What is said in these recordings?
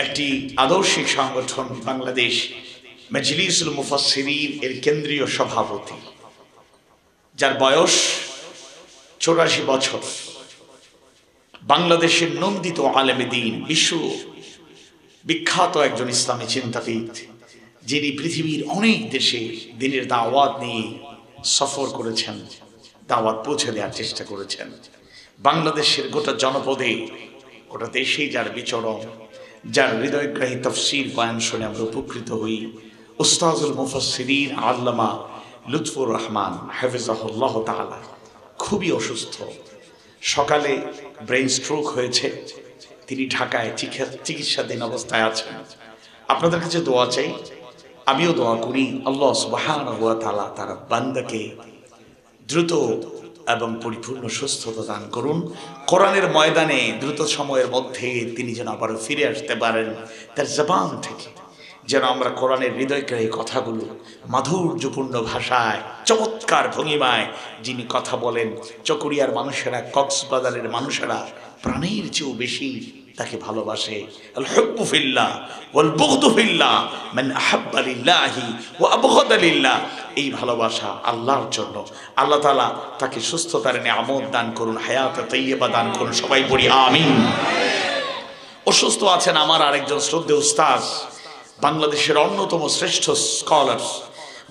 একটি আদর্শিক সংগঠন বাংলাদেশ মজলিসুল মুফাসসিরিন এর কেন্দ্রীয় সভাপতি, যার বয়স 84 বছর, বাংলাদেশের নন্দিত আলেমে দ্বীন, বিশ্ব বিখ্যাত একজন ইসলামী চিন্তাবিদ, যিনি পৃথিবীর অনেক দেশে দ্বীনের দাওয়াত নিয়ে সফর করেছেন, দাওয়াত পৌঁছে দেওয়ার চেষ্টা করেছেন। বাংলাদেশের গোটা জনপদে, গোটা দেশেই যার বিচরণ, যার হৃদয়গ্রাহী তাফসীর বয়ান শুনে আমরা উপকৃত হই, উস্তাজুল মুফাসসিরিন আল্লামা লুৎফুর রহমান হাফিজাহুল্লাহ তাআলা খুবই অসুস্থ। সকালে ব্রেন স্ট্রোক হয়েছে, তিনি ঢাকায় চিকিৎসাধীন অবস্থায় আছেন। আপনাদের কাছে দোয়া চাই, আমিও দোয়া করি আল্লাহ সুবহানাহু ওয়া তাআলা তার বান্দাকে দ্রুত এবং পরিপূর্ণ সুস্থতা দান করুন। কোরআনের ময়দানে দ্রুত সময়ের মধ্যে তিনি যেন আবার ফিরে আসতে পারেন, তার জবান থেকে যেন আমরা কোরআনের হৃদয়গ্রাহী কথাগুলো মাধুর্যপূর্ণ ভাষায়, চমৎকার ভঙ্গিমায় যিনি কথা বলেন, চকরিয়ার মানুষেরা, কক্সবাজারের মানুষেরা প্রাণের চেয়েও বেশি তাকে ভালোবাসে। আল হুব্বু ফিল্লাহ ওয়াল বুগদু ফিল্লাহ, মান আহাব্বা লিল্লাহি ওয়া আবগাদা লিল্লাহ। এই ভালোবাসা আল্লাহর জন্য। আল্লাহ তাআলা তাকে সুস্থতার নিয়ামত দান করুন, হায়াতে তাইয়্যিবা দান করুন। সবাই পড়ি আমিন। অসুস্থ আছেন আমার আরেকজন শ্রদ্ধেয় উস্তাদ, বাংলাদেশের অন্যতম শ্রেষ্ঠ স্কলার,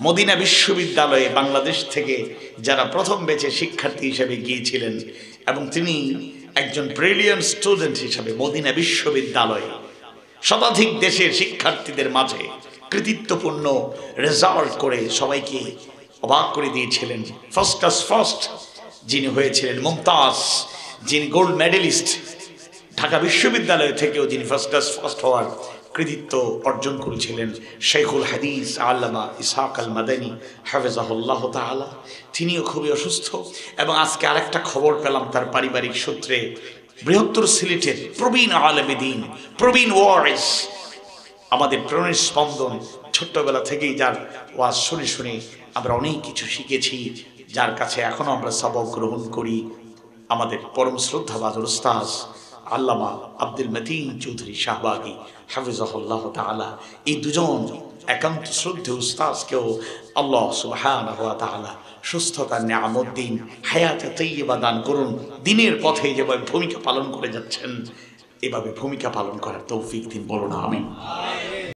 মদিনা বিশ্ববিদ্যালয়ে বাংলাদেশ থেকে যারা প্রথম ব্যাচে শিক্ষার্থী হিসেবে গিয়েছিলেন, এবং তিনি একজন ব্রিলিয়ান্ট স্টুডেন্ট হিসেবে মদিনা বিশ্ববিদ্যালয়ে শতাধিক দেশের শিক্ষার্থীদের মাঝে কৃতিত্বপূর্ণ রেজাল্ট করে সবাইকে অবাক করে দিয়েছিলেন। ফার্স্ট ক্লাস ফার্স্ট যিনি হয়েছিলেন, মুমতাজ, যিনি গোল্ড মেডেলিস্ট, ঢাকা বিশ্ববিদ্যালয় থেকেও যিনি ফার্স্ট ক্লাস ফার্স্ট হওয়ার কৃতিত্ব অর্জন করেছিলেন, শেখুল হাদিস আল্লামা ইসহাক আল মাদানী হাফিজাহুল্লাহ তাআলা, তিনিও খুবই অসুস্থ। এবং আজকে আরেকটা খবর পেলাম তার পারিবারিক সূত্রে, বৃহত্তর সিলেটের প্রবীণ আলেমে দ্বীন, প্রবীণ ওয়াইজ, আমাদের প্রাণের স্পন্দন, ছোট্টবেলা থেকেই যার ওয়াজ শুনে শুনে আমরা অনেক কিছু শিখেছি, যার কাছে এখনো আমরা সবক গ্রহণ করি, আমাদের পরম শ্রদ্ধাভাজন উস্তাদ আল্লামা আব্দুল মতিন চৌধুরী শাহবাগী হাফিজাহুল্লাহ তাআলা, এই দুজন একান্ত শ্রদ্ধেয় উস্তাদকেও আল্লাহ সুবহানাহু ওয়া তাআলা সুস্থতার নিয়ামত দিন, হায়াতে তাইয়্যিবা দান করুন। দিনের পথে যেভাবে ভূমিকা পালন করে যাচ্ছেন, এভাবে ভূমিকা পালন করার তৌফিক দিন, বলুন আমিন।